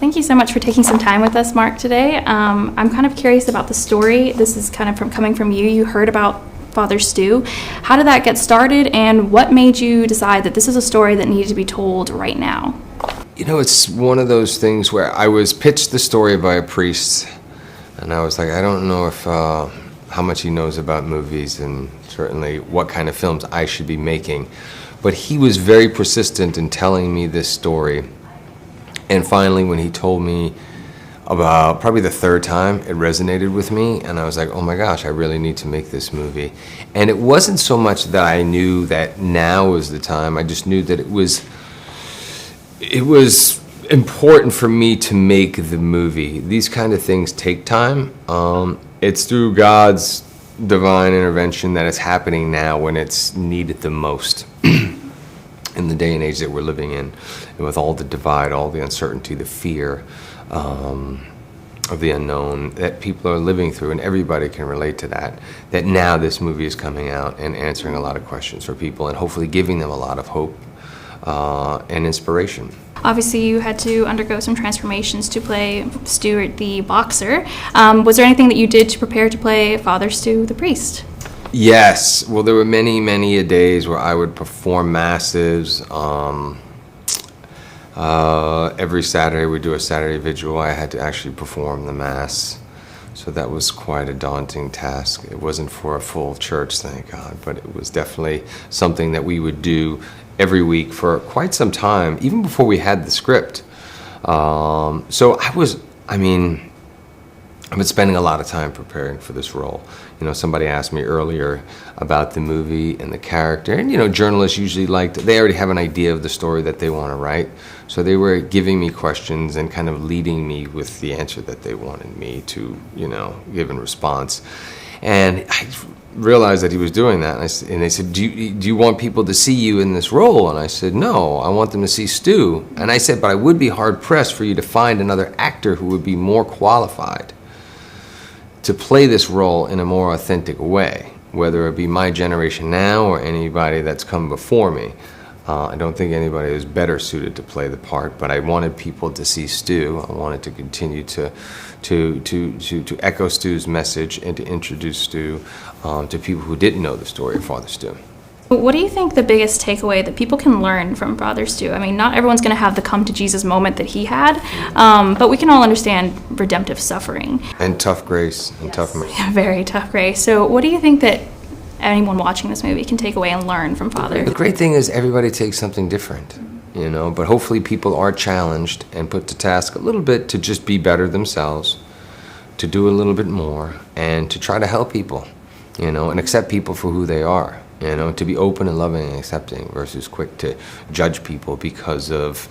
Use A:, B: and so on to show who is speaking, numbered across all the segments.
A: Thank you so much for taking some time with us, Mark, today. I'm kind of curious about the story. This is kind of coming from you. You heard about Father Stu. How did that get started, and what made you decide that this is a story that needed to be told right now?
B: You know, it's one of those things where I was pitched the story by a priest, and I was like, I don't know if how much he knows about movies and certainly what kind of films I should be making. But he was very persistent in telling me this story. And finally, when he told me about probably the third time, it resonated with me, and I was like, oh my gosh, I really need to make this movie. And it wasn't so much that I knew that now was the time, I just knew that it was important for me to make the movie. These kind of things take time. It's through God's divine intervention that it's happening now when it's needed the most. In the day and age that we're living in, and with all the divide, all the uncertainty, the fear of the unknown that people are living through, and everybody can relate to that, that now this movie is coming out and answering a lot of questions for people and hopefully giving them a lot of hope and inspiration.
A: Obviously, you had to undergo some transformations to play Stuart the boxer. Was there anything that you did to prepare to play Father Stu the priest?
B: Yes. Well, there were many days where I would perform masses. Every Saturday we'd do a Saturday vigil. I had to actually perform the mass. So that was quite a daunting task. It wasn't for a full church, thank God, but it was definitely something that we would do every week for quite some time, even before we had the script. So I've been spending a lot of time preparing for this role. You know, somebody asked me earlier about the movie and the character, and you know, journalists usually they already have an idea of the story that they want to write, so they were giving me questions and kind of leading me with the answer that they wanted me to, you know, give in response. And I realized that he was doing that, and they said, do you want people to see you in this role? And I said, no, I want them to see Stu. And I said, but I would be hard-pressed for you to find another actor who would be more qualified to play this role in a more authentic way, whether it be my generation now or anybody that's come before me. I don't think anybody is better suited to play the part, but I wanted people to see Stu. I wanted to continue to echo Stu's message and to introduce Stu to people who didn't know the story of Father Stu.
A: What do you think the biggest takeaway that people can learn from Father Stu? I mean, not everyone's going to have the come to Jesus moment that he had, but we can all understand redemptive suffering.
B: And tough grace and tough mercy.
A: Yeah, very tough grace. So what do you think that anyone watching this movie can take away and learn from Father?
B: The great thing is everybody takes something different, you know, but hopefully people are challenged and put to task a little bit to just be better themselves, to do a little bit more, and to try to help people, you know, and accept people for who they are. You know, to be open and loving and accepting versus quick to judge people because of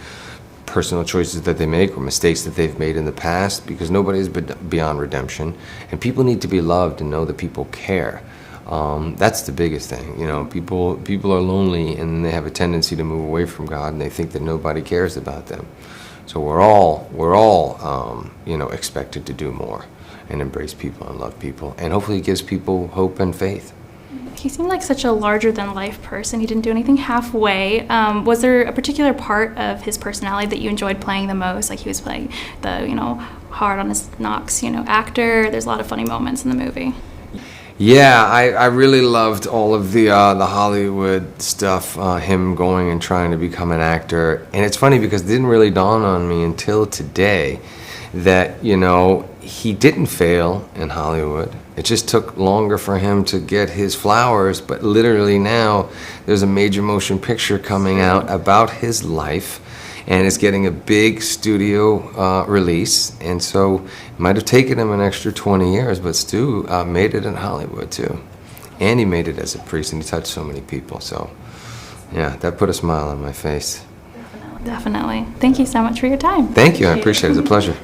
B: personal choices that they make or mistakes that they've made in the past, because nobody is beyond redemption, and people need to be loved and know that people care. That's the biggest thing. You know, people are lonely and they have a tendency to move away from God, and they think that nobody cares about them. So we're all you know, expected to do more and embrace people and love people, and hopefully it gives people hope and faith.
A: He seemed like such a larger-than-life person. He didn't do anything halfway. Was there a particular part of his personality that you enjoyed playing the most? Like he was playing the, you know, hard on his knocks, you know, actor. There's a lot of funny moments in the movie.
B: Yeah, I really loved all of the Hollywood stuff, him going and trying to become an actor. And it's funny because it didn't really dawn on me until today that, you know, he didn't fail in Hollywood. It just took longer for him to get his flowers, but literally now there's a major motion picture coming out about his life, and it's getting a big studio release, and so it might have taken him an extra 20 years, but Stu made it in Hollywood too. And he made it as a priest, and he touched so many people, so yeah, that put a smile on my face.
A: Definitely. Thank you so much for your time.
B: Thank you, I appreciate it. It's a pleasure.